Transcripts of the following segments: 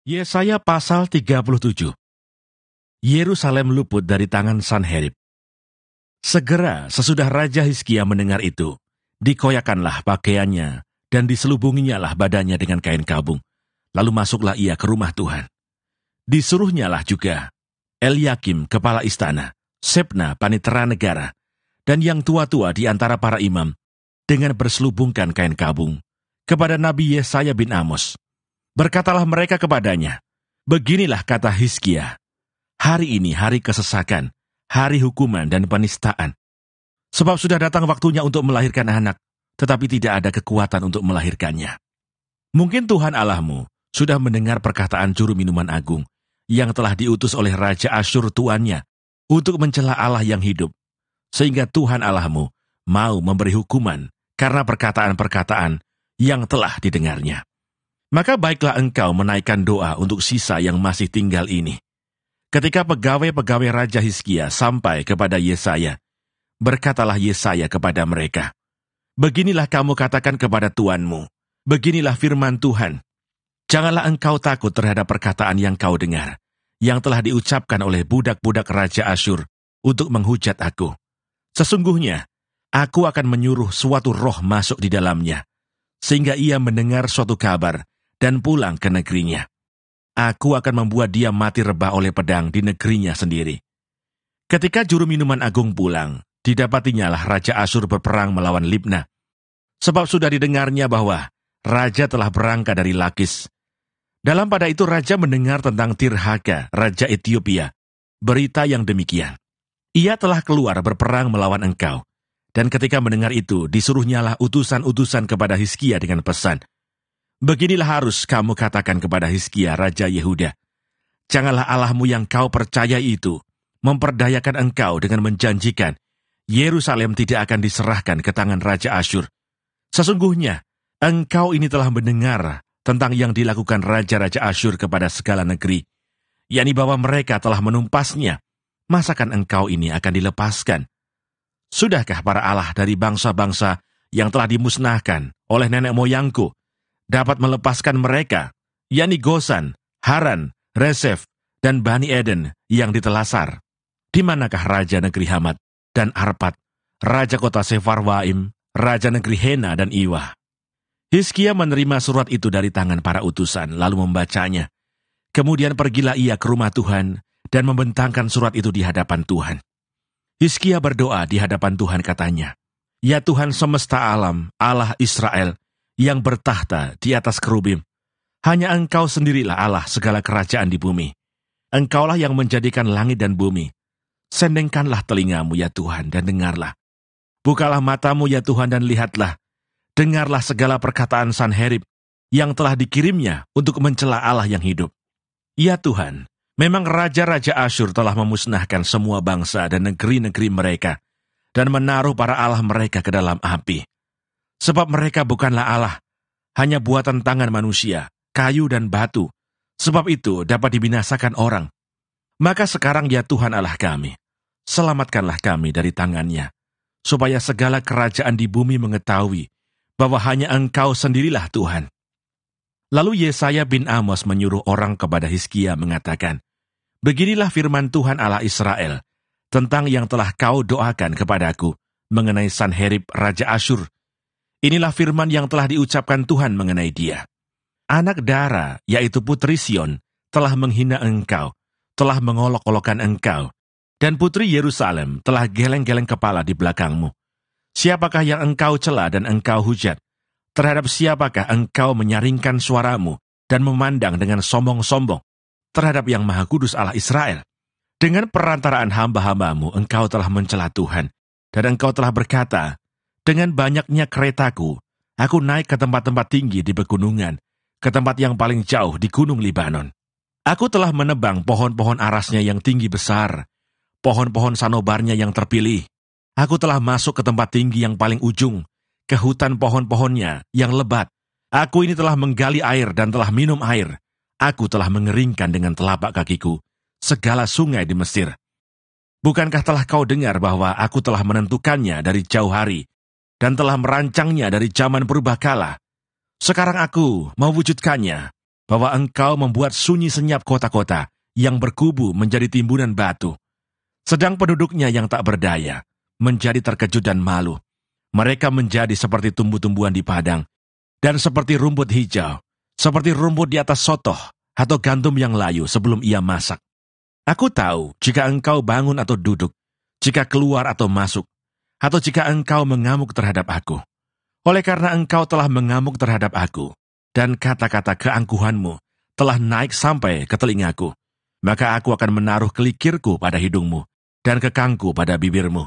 Yesaya pasal 37. Yerusalem luput dari tangan Sanherib. Segera sesudah Raja Hizkia mendengar itu, dikoyakanlah pakaiannya dan diselubunginya badannya dengan kain kabung. Lalu masuklah ia ke rumah Tuhan. Disuruhnyalah juga Eliakim kepala istana, Sebna panitera negara, dan yang tua-tua di antara para imam, dengan berselubungkan kain kabung, kepada Nabi Yesaya bin Amos. Berkatalah mereka kepadanya, beginilah kata Hizkia, hari ini hari kesesakan, hari hukuman dan penistaan. Sebab sudah datang waktunya untuk melahirkan anak, tetapi tidak ada kekuatan untuk melahirkannya. Mungkin Tuhan Allahmu sudah mendengar perkataan juru minuman agung, yang telah diutus oleh Raja Asyur tuannya, untuk mencela Allah yang hidup, sehingga Tuhan Allahmu mau memberi hukuman karena perkataan-perkataan yang telah didengarnya. Maka baiklah engkau menaikkan doa untuk sisa yang masih tinggal ini. Ketika pegawai-pegawai Raja Hizkia sampai kepada Yesaya, berkatalah Yesaya kepada mereka, beginilah kamu katakan kepada tuanmu, beginilah firman Tuhan, janganlah engkau takut terhadap perkataan yang kau dengar, yang telah diucapkan oleh budak-budak Raja Asyur untuk menghujat aku. Sesungguhnya, aku akan menyuruh suatu roh masuk di dalamnya, sehingga ia mendengar suatu kabar, dan pulang ke negerinya. Aku akan membuat dia mati rebah oleh pedang di negerinya sendiri. Ketika juru minuman agung pulang, didapatinya Raja Asyur berperang melawan Libna. Sebab sudah didengarnya bahwa raja telah berangkat dari Lakis. Dalam pada itu raja mendengar tentang Tirhaka, raja Ethiopia, berita yang demikian. Ia telah keluar berperang melawan engkau. Dan ketika mendengar itu, disuruhnyalah utusan-utusan kepada Hizkia dengan pesan, beginilah harus kamu katakan kepada Hizkia, Raja Yehuda. Janganlah Allahmu yang kau percayai itu memperdayakan engkau dengan menjanjikan Yerusalem tidak akan diserahkan ke tangan Raja Asyur. Sesungguhnya, engkau ini telah mendengar tentang yang dilakukan Raja-Raja Asyur kepada segala negeri, yakni bahwa mereka telah menumpasnya. Masakan engkau ini akan dilepaskan? Sudahkah para Allah dari bangsa-bangsa yang telah dimusnahkan oleh nenek moyangku dapat melepaskan mereka, yakni Gosan, Haran, Resef, dan Bani Eden yang ditelasar? Di manakah Raja negeri Hamat dan Arpad, Raja kota Sefarwaim, Raja negeri Hena dan Iwah? Hizkia menerima surat itu dari tangan para utusan, lalu membacanya. Kemudian pergilah ia ke rumah Tuhan dan membentangkan surat itu di hadapan Tuhan. Hizkia berdoa di hadapan Tuhan, katanya, ya Tuhan semesta alam, Allah Israel, yang bertahta di atas kerubim. Hanya engkau sendirilah Allah segala kerajaan di bumi. Engkaulah yang menjadikan langit dan bumi. Sendengkanlah telingamu ya Tuhan dan dengarlah. Bukalah matamu ya Tuhan dan lihatlah. Dengarlah segala perkataan Sanherib yang telah dikirimnya untuk mencela Allah yang hidup. Ya Tuhan, memang Raja-Raja Asyur telah memusnahkan semua bangsa dan negeri-negeri mereka dan menaruh para Allah mereka ke dalam api. Sebab mereka bukanlah Allah, hanya buatan tangan manusia, kayu dan batu. Sebab itu dapat dibinasakan orang. Maka sekarang ya Tuhan Allah kami, selamatkanlah kami dari tangannya, supaya segala kerajaan di bumi mengetahui bahwa hanya engkau sendirilah Tuhan. Lalu Yesaya bin Amos menyuruh orang kepada Hizkia mengatakan, beginilah firman Tuhan Allah Israel, tentang yang telah kau doakan kepadaku, mengenai Sanherib Raja Asyur. Inilah firman yang telah diucapkan Tuhan mengenai dia. Anak Dara, yaitu putri Sion, telah menghina engkau, telah mengolok-olokkan engkau, dan putri Yerusalem telah geleng-geleng kepala di belakangmu. Siapakah yang engkau cela dan engkau hujat? Terhadap siapakah engkau menyaringkan suaramu dan memandang dengan sombong-sombong? Terhadap yang Maha Kudus Allah Israel. Dengan perantaraan hamba-hambamu engkau telah mencela Tuhan, dan engkau telah berkata, dengan banyaknya keretaku, aku naik ke tempat-tempat tinggi di pegunungan, ke tempat yang paling jauh di gunung Libanon. Aku telah menebang pohon-pohon arasnya yang tinggi besar, pohon-pohon sanobarnya yang terpilih. Aku telah masuk ke tempat tinggi yang paling ujung, ke hutan pohon-pohonnya yang lebat. Aku ini telah menggali air dan telah minum air. Aku telah mengeringkan dengan telapak kakiku segala sungai di Mesir. Bukankah telah kau dengar bahwa aku telah menentukannya dari jauh hari, dan telah merancangnya dari zaman purbakala? Sekarang aku mewujudkannya. bahwa Engkau membuat sunyi senyap kota-kota yang berkubu menjadi timbunan batu. Sedang penduduknya yang tak berdaya menjadi terkejut dan malu. Mereka menjadi seperti tumbuh-tumbuhan di padang, dan seperti rumput hijau, seperti rumput di atas sotoh atau gandum yang layu sebelum ia masak. Aku tahu jika engkau bangun atau duduk, jika keluar atau masuk, atau jika engkau mengamuk terhadap aku. Oleh karena engkau telah mengamuk terhadap aku, dan kata-kata keangkuhanmu telah naik sampai ke telingaku, maka aku akan menaruh kelikirku pada hidungmu, dan kekangku pada bibirmu.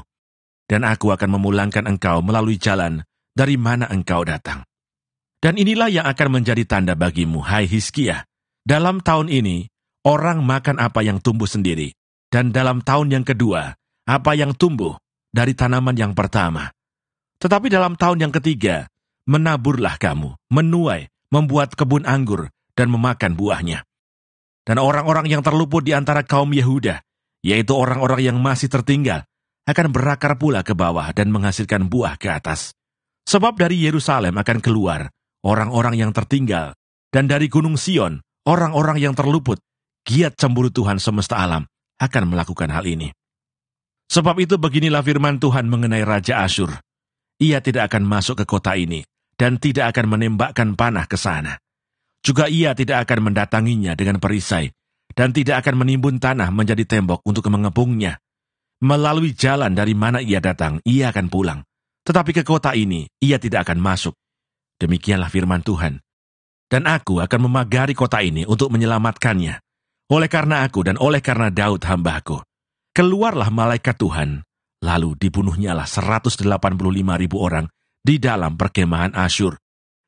Dan aku akan memulangkan engkau melalui jalan dari mana engkau datang. Dan inilah yang akan menjadi tanda bagimu, hai Hizkia. Dalam tahun ini, orang makan apa yang tumbuh sendiri, dan dalam tahun yang kedua, apa yang tumbuh dari tanaman yang pertama. Tetapi dalam tahun yang ketiga, menaburlah kamu, menuai, membuat kebun anggur, dan memakan buahnya. Dan orang-orang yang terluput di antara kaum Yehuda, yaitu orang-orang yang masih tertinggal, akan berakar pula ke bawah dan menghasilkan buah ke atas. Sebab dari Yerusalem akan keluar orang-orang yang tertinggal, dan dari Gunung Sion, orang-orang yang terluput, giat cemburu Tuhan semesta alam, akan melakukan hal ini. Sebab itu beginilah firman Tuhan mengenai Raja Asyur. Ia tidak akan masuk ke kota ini, dan tidak akan menembakkan panah ke sana. Juga ia tidak akan mendatanginya dengan perisai, dan tidak akan menimbun tanah menjadi tembok untuk mengepungnya. Melalui jalan dari mana ia datang, ia akan pulang. Tetapi ke kota ini, ia tidak akan masuk. Demikianlah firman Tuhan. Dan aku akan memagari kota ini untuk menyelamatkannya. Oleh karena aku dan oleh karena Daud hamba-Ku. Keluarlah malaikat Tuhan, lalu dibunuhnyalah 185.000 orang di dalam perkemahan Asyur.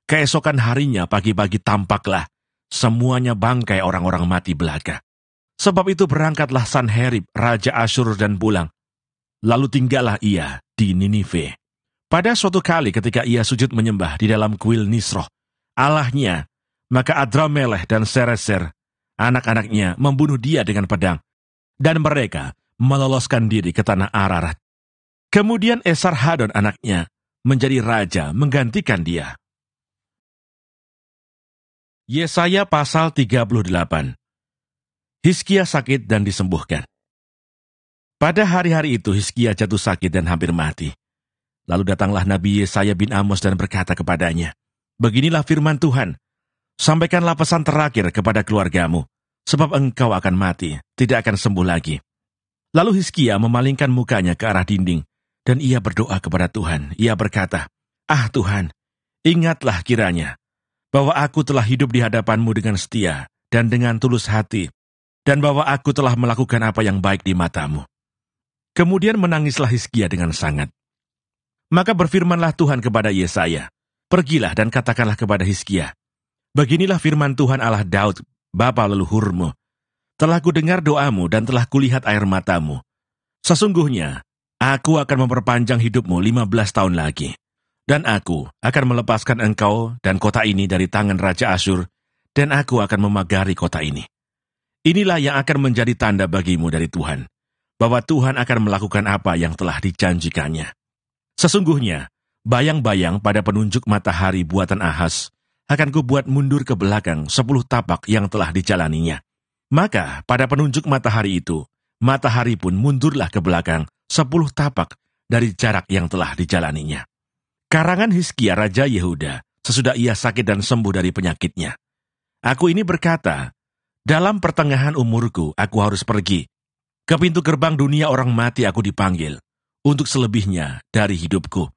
Keesokan harinya pagi-pagi tampaklah semuanya bangkai orang-orang mati belaka. Sebab itu berangkatlah Sanherib, Raja Asyur dan pulang. Lalu tinggallah ia di Ninive. Pada suatu kali ketika ia sujud menyembah di dalam kuil Nisroh, Allahnya, maka Adramelech dan Sarezer, anak-anaknya membunuh dia dengan pedang, dan mereka meloloskan diri ke tanah Ararat. Kemudian Esarhadon anaknya menjadi raja menggantikan dia. Yesaya pasal 38. Hizkia sakit dan disembuhkan. Pada hari-hari itu Hizkia jatuh sakit dan hampir mati. Lalu datanglah Nabi Yesaya bin Amos dan berkata kepadanya, "Beginilah firman Tuhan, sampaikanlah pesan terakhir kepada keluargamu, sebab engkau akan mati, tidak akan sembuh lagi." Lalu Hizkia memalingkan mukanya ke arah dinding, dan ia berdoa kepada Tuhan. Ia berkata, "Ah Tuhan, ingatlah kiranya, bahwa aku telah hidup di hadapanmu dengan setia dan dengan tulus hati, dan bahwa aku telah melakukan apa yang baik di matamu." Kemudian menangislah Hizkia dengan sangat. Maka berfirmanlah Tuhan kepada Yesaya, "Pergilah dan katakanlah kepada Hizkia, beginilah firman Tuhan Allah Daud, bapa leluhurmu. Telah kudengar doamu dan telah kulihat air matamu. Sesungguhnya, aku akan memperpanjang hidupmu 15 tahun lagi. Dan aku akan melepaskan engkau dan kota ini dari tangan Raja Asyur, dan aku akan memagari kota ini. Inilah yang akan menjadi tanda bagimu dari Tuhan, bahwa Tuhan akan melakukan apa yang telah dijanjikannya. Sesungguhnya, bayang-bayang pada penunjuk matahari buatan Ahaz akan kubuat mundur ke belakang 10 tapak yang telah dijalaninya. Maka pada penunjuk matahari itu, matahari pun mundurlah ke belakang 10 tapak dari jarak yang telah dijalaninya." Karangan Hizkia Raja Yehuda sesudah ia sakit dan sembuh dari penyakitnya. "Aku ini berkata, dalam pertengahan umurku aku harus pergi. Ke pintu gerbang dunia orang mati aku dipanggil, untuk selebihnya dari hidupku.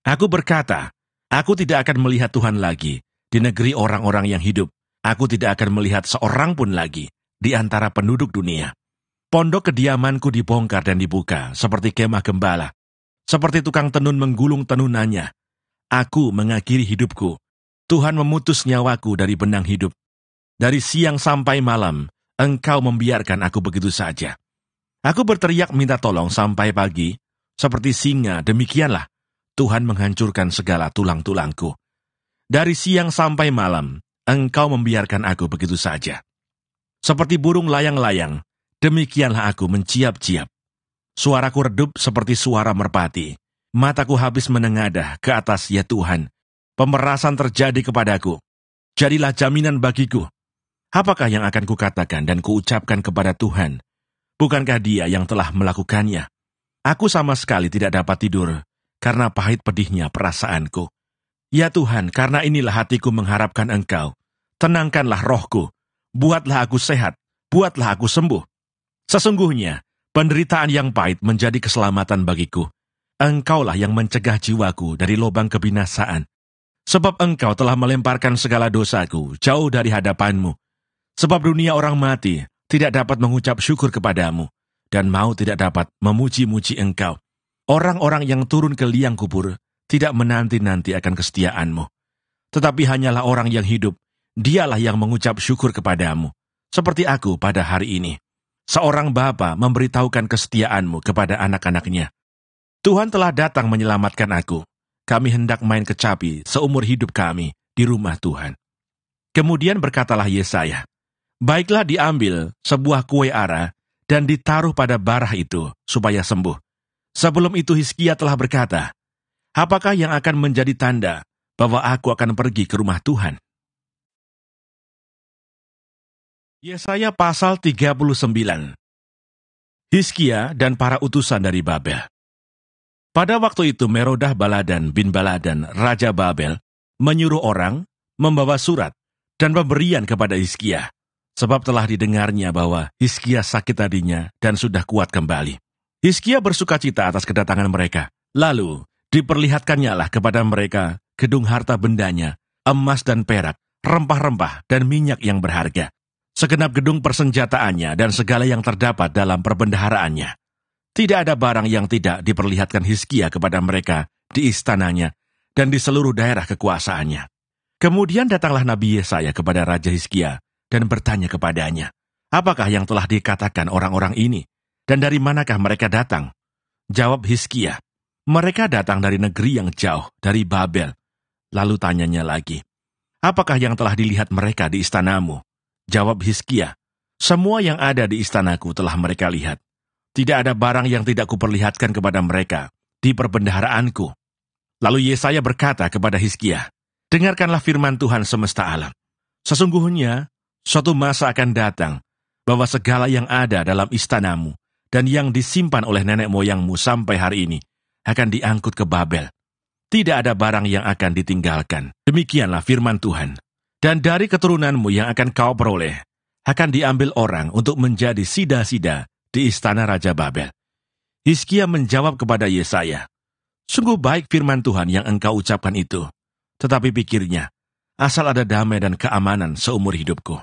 Aku berkata, aku tidak akan melihat Tuhan lagi di negeri orang-orang yang hidup. Aku tidak akan melihat seorang pun lagi di antara penduduk dunia. Pondok kediamanku dibongkar dan dibuka seperti kemah gembala. Seperti tukang tenun menggulung tenunannya. Aku mengakhiri hidupku. Tuhan memutus nyawaku dari benang hidup. Dari siang sampai malam, Engkau membiarkan aku begitu saja. Aku berteriak minta tolong sampai pagi. Seperti singa, demikianlah Tuhan menghancurkan segala tulang-tulangku. Dari siang sampai malam, Engkau membiarkan aku begitu saja. Seperti burung layang-layang, demikianlah aku menciap-ciap. Suaraku redup seperti suara merpati. Mataku habis menengadah ke atas, ya Tuhan. Pemerasan terjadi kepadaku. Jadilah jaminan bagiku. Apakah yang akan kukatakan dan kuucapkan kepada Tuhan? Bukankah Dia yang telah melakukannya? Aku sama sekali tidak dapat tidur, karena pahit pedihnya perasaanku. Ya Tuhan, karena inilah hatiku mengharapkan Engkau. Tenangkanlah rohku, buatlah aku sehat, buatlah aku sembuh. Sesungguhnya, penderitaan yang pahit menjadi keselamatan bagiku. Engkaulah yang mencegah jiwaku dari lubang kebinasaan. Sebab Engkau telah melemparkan segala dosaku jauh dari hadapan-Mu. Sebab dunia orang mati tidak dapat mengucap syukur kepadamu, dan mau tidak dapat memuji-muji Engkau. Orang-orang yang turun ke liang kubur tidak menanti-nanti akan kesetiaan-Mu. Tetapi hanyalah orang yang hidup, dialah yang mengucap syukur kepadamu. Seperti aku pada hari ini. Seorang bapa memberitahukan kesetiaan-Mu kepada anak-anaknya. Tuhan telah datang menyelamatkan aku. Kami hendak main kecapi seumur hidup kami di rumah Tuhan. Kemudian berkatalah Yesaya, baiklah diambil sebuah kue ara dan ditaruh pada barah itu supaya sembuh. Sebelum itu Hizkia telah berkata, apakah yang akan menjadi tanda bahwa aku akan pergi ke rumah Tuhan? Yesaya pasal 39. Hizkia dan para utusan dari Babel. Pada waktu itu Merodah Baladan bin Baladan, Raja Babel, menyuruh orang membawa surat dan pemberian kepada Hizkia, sebab telah didengarnya bahwa Hizkia sakit tadinya dan sudah kuat kembali. Hizkia bersukacita atas kedatangan mereka. Lalu diperlihatkannyalah kepada mereka gedung harta bendanya, emas dan perak, rempah-rempah dan minyak yang berharga, segenap gedung persenjataannya dan segala yang terdapat dalam perbendaharaannya. Tidak ada barang yang tidak diperlihatkan Hizkia kepada mereka di istananya dan di seluruh daerah kekuasaannya. Kemudian datanglah Nabi Yesaya kepada Raja Hizkia dan bertanya kepadanya, apakah yang telah dikatakan orang-orang ini, dan dari manakah mereka datang? Jawab Hizkia, mereka datang dari negeri yang jauh, dari Babel. Lalu tanyanya lagi, apakah yang telah dilihat mereka di istanamu? Jawab Hizkia, semua yang ada di istanaku telah mereka lihat. Tidak ada barang yang tidak kuperlihatkan kepada mereka di perbendaharaanku. Lalu Yesaya berkata kepada Hizkia, dengarkanlah firman Tuhan semesta alam. Sesungguhnya, suatu masa akan datang, bahwa segala yang ada dalam istanamu dan yang disimpan oleh nenek moyangmu sampai hari ini, akan diangkut ke Babel. Tidak ada barang yang akan ditinggalkan. Demikianlah firman Tuhan. Dan dari keturunanmu yang akan kau peroleh, akan diambil orang untuk menjadi sida-sida di istana Raja Babel. Hizkia menjawab kepada Yesaya, sungguh baik firman Tuhan yang engkau ucapkan itu. Tetapi pikirnya, asal ada damai dan keamanan seumur hidupku.